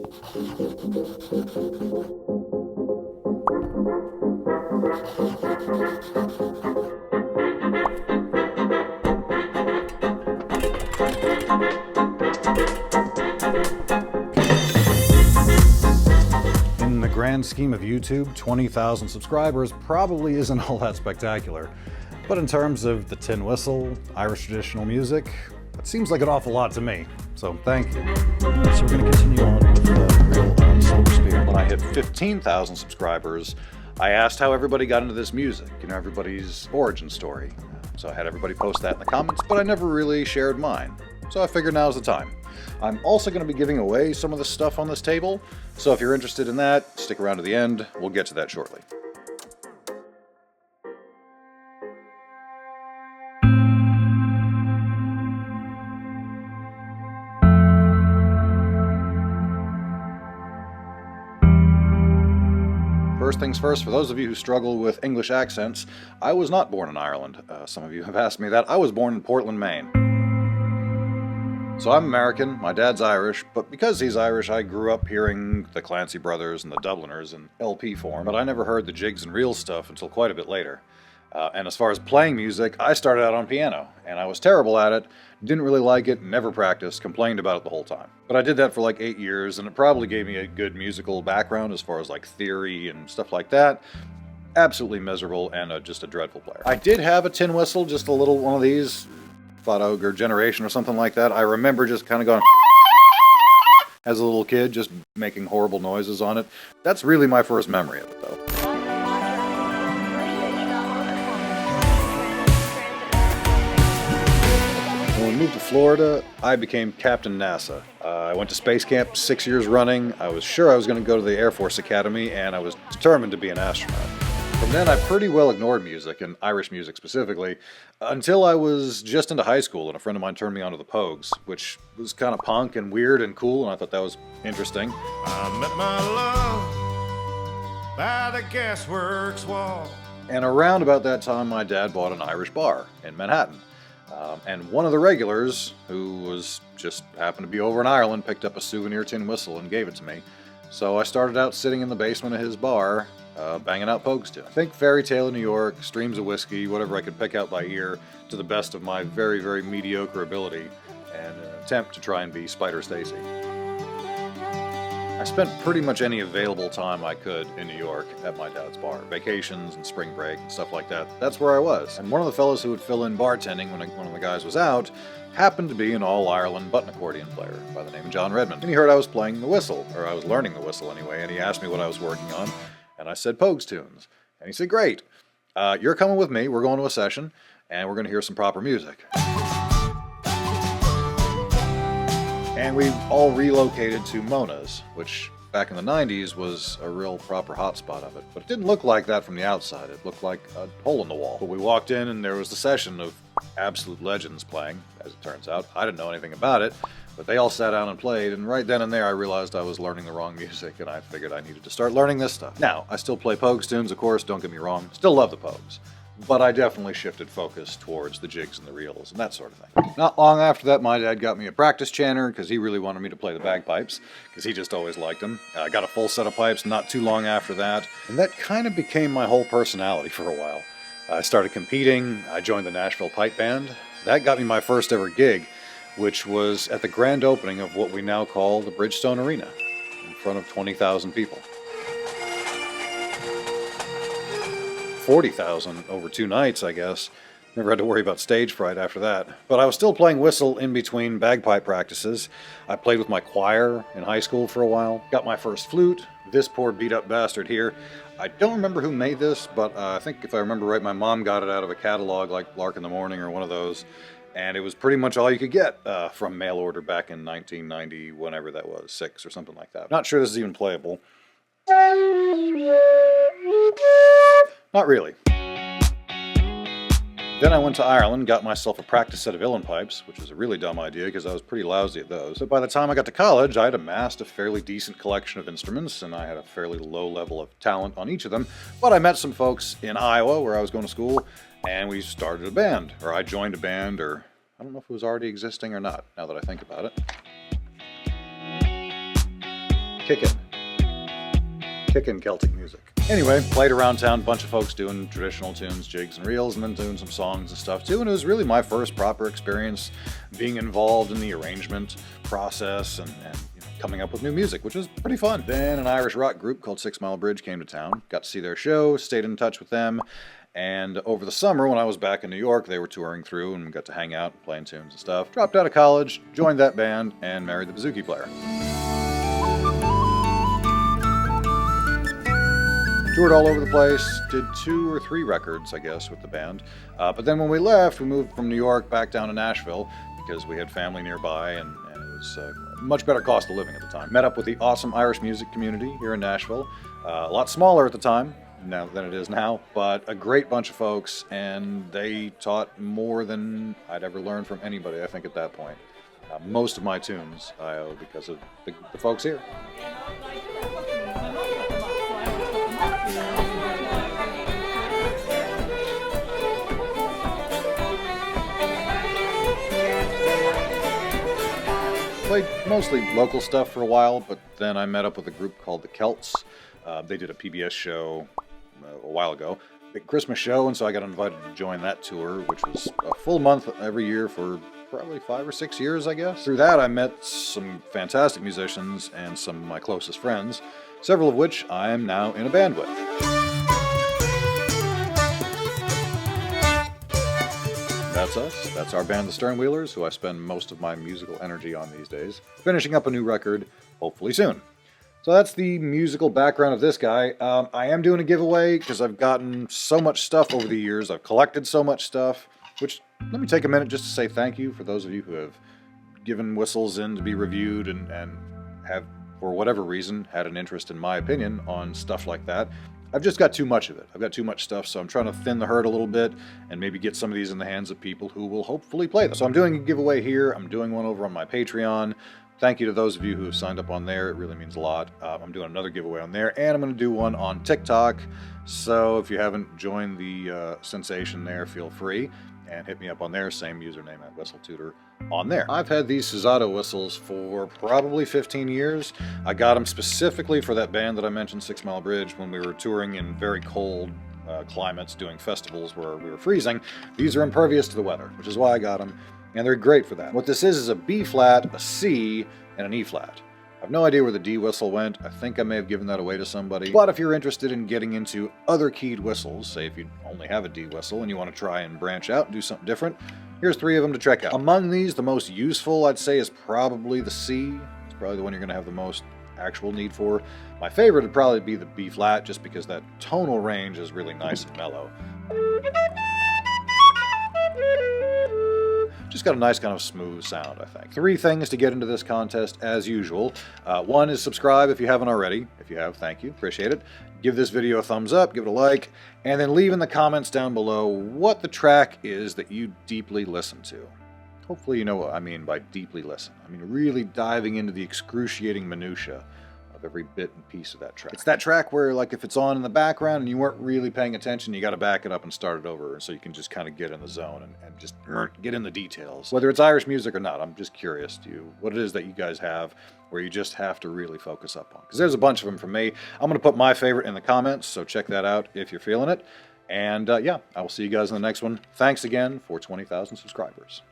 In the grand scheme of YouTube, 20,000 subscribers probably isn't all that spectacular. But in terms of the tin whistle, Irish traditional music, it seems like an awful lot to me. So thank you. So we're going to continue on with the real silver spear. When I hit 15,000 subscribers, I asked how everybody got into this music, everybody's origin story. So I had everybody post that in the comments, but I never really shared mine. So I figured now's the time. I'm also going to be giving away some of the stuff on this table, so if you're interested in that, stick around to the end. We'll get to that shortly. First things first, for those of you who struggle with English accents, I was not born in Ireland. Some of you have asked me that. I was born in Portland, Maine. So I'm American, my dad's Irish, but because he's Irish, I grew up hearing the Clancy Brothers and the Dubliners in LP form, but I never heard the jigs and reels stuff until quite a bit later. And as far as playing music, I started out on piano, and I was terrible at it, didn't really like it, never practiced, complained about it the whole time. But I did that for like 8 years, and it probably gave me a good musical background as far as like theory and stuff like that. Absolutely miserable and just a dreadful player. I did have a tin whistle, just a little one of these, Ogre Generation or something like that. I remember just kind of going as a little kid, just making horrible noises on it. That's really my first memory of it, though. When we moved to Florida, I became Captain NASA. I went to space camp 6 years running. I was sure I was going to go to the Air Force Academy, and I was determined to be an astronaut. From then, I pretty well ignored music, and Irish music specifically, until I was just into high school, and a friend of mine turned me on to the Pogues, which was kind of punk and weird and cool, and I thought that was interesting. I met my love by the gasworks wall. And around about that time, my dad bought an Irish bar in Manhattan. And one of the regulars, who was just happened to be over in Ireland, picked up a souvenir tin whistle and gave it to me. So I started out sitting in the basement of his bar, banging out Pogues to. Think Fairy Tale of New York, Streams of Whiskey, whatever I could pick out by ear, to the best of my very, very mediocre ability, and an attempt to try and be Spider Stacy. I spent pretty much any available time I could in New York at my dad's bar. Vacations and spring break and stuff like that. That's where I was. And one of the fellows who would fill in bartending when one of the guys was out happened to be an all-Ireland button accordion player by the name of John Redmond. And he heard I was playing the whistle, or I was learning the whistle anyway, and he asked me what I was working on. And I said, Pogues tunes. And he said, great. You're coming with me. We're going to a session, and we're going to hear some proper music. And we all relocated to Mona's, which back in the 90s was a real proper hotspot of it. But it didn't look like that from the outside. It looked like a hole in the wall. But we walked in, and there was the session of absolute legends playing, as it turns out. I didn't know anything about it. But they all sat down and played, and right then and there I realized I was learning the wrong music, and I figured I needed to start learning this stuff. Now, I still play Pogues tunes, of course, don't get me wrong. Still love the Pogues. But I definitely shifted focus towards the jigs and the reels and that sort of thing. Not long after that, my dad got me a practice chanter because he really wanted me to play the bagpipes, because he just always liked them. I got a full set of pipes not too long after that, and that kind of became my whole personality for a while. I started competing, I joined the Nashville Pipe Band. That got me my first ever gig, which was at the grand opening of what we now call the Bridgestone Arena, in front of 20,000 people. 40,000 over 2 nights, I guess. Never had to worry about stage fright after that. But I was still playing whistle in between bagpipe practices. I played with my choir in high school for a while. Got my first flute, this poor beat-up bastard here. I don't remember who made this, but I think if I remember right, my mom got it out of a catalog like Lark in the Morning or one of those. And it was pretty much all you could get from mail order back in 1990, whenever that was, 6 or something like that. Not sure this is even playable. Not really. Then I went to Ireland, got myself a practice set of uilleann pipes, which was a really dumb idea because I was pretty lousy at those. But by the time I got to college, I had amassed a fairly decent collection of instruments, and I had a fairly low level of talent on each of them. But I met some folks in Iowa, where I was going to school, and we started a band. Or I joined a band, or I don't know if it was already existing or not, now that I think about it. kickin' Celtic music. Anyway, played around town, bunch of folks doing traditional tunes, jigs and reels, and then doing some songs and stuff too. And it was really my first proper experience being involved in the arrangement process and coming up with new music, which was pretty fun. Then an Irish rock group called 6 Mile Bridge came to town, got to see their show, stayed in touch with them, and over the summer when I was back in New York, they were touring through and we got to hang out, playing tunes and stuff. Dropped out of college, joined that band, and married the bouzouki player. Toured all over the place, did 2 or 3 records, I guess, with the band. But then when we left, we moved from New York back down to Nashville because we had family nearby and it was a much better cost of living at the time. Met up with the awesome Irish music community here in Nashville. A lot smaller at the time now than it is now, but a great bunch of folks, and they taught more than I'd ever learned from anybody, I think, at that point. Most of my tunes I owe because of the folks here. Played mostly local stuff for a while, but then I met up with a group called the Celts. They did a PBS show a while ago, big Christmas show, and so I got invited to join that tour, which was a full month every year for probably 5 or 6 years, I guess. Through that, I met some fantastic musicians and some of my closest friends, several of which I am now in a band with. That's us. That's our band, the Sternwheelers, who I spend most of my musical energy on these days. Finishing up a new record, hopefully soon. So that's the musical background of this guy. I am doing a giveaway because I've gotten so much stuff over the years. I've collected so much stuff, which, let me take a minute just to say thank you for those of you who have given whistles in to be reviewed and have, for whatever reason, had an interest in my opinion on stuff like that. I've just got too much of it. I've got too much stuff, so I'm trying to thin the herd a little bit and maybe get some of these in the hands of people who will hopefully play them. So I'm doing a giveaway here. I'm doing one over on my Patreon. Thank you to those of you who have signed up on there. It really means a lot. I'm doing another giveaway on there, and I'm going to do one on TikTok. So if you haven't joined the sensation there, feel free and hit me up on there. Same username at WhistleTutor on there. I've had these Susato whistles for probably 15 years. I got them specifically for that band that I mentioned, 6 Mile Bridge, when we were touring in very cold climates, doing festivals where we were freezing. These are impervious to the weather, which is why I got them, and they're great for that. What this is a B flat, a C, and an E flat. I have no idea where the D whistle went. I think I may have given that away to somebody. But if you're interested in getting into other keyed whistles, say if you only have a D whistle and you want to try and branch out and do something different, here's 3 of them to check out. Among these, the most useful, I'd say, is probably the C. It's probably the one you're going to have the most actual need for. My favorite would probably be the B flat, just because that tonal range is really nice and mellow. Just got a nice kind of smooth sound, I think. 3 things to get into this contest as usual. 1 is subscribe if you haven't already. If you have, thank you, appreciate it. Give this video a thumbs up, give it a like, and then leave in the comments down below what the track is that you deeply listen to. Hopefully you know what I mean by deeply listen. I mean really diving into the excruciating minutia of every bit and piece of that track. It's that track where, like, if it's on in the background and you weren't really paying attention, you got to back it up and start it over so you can just kind of get in the zone and just get in the details. Whether it's Irish music or not, I'm just curious to you what it is that you guys have where you just have to really focus up on. Because there's a bunch of them from me. I'm going to put my favorite in the comments, so check that out if you're feeling it. And yeah, I will see you guys in the next one. Thanks again for 20,000 subscribers.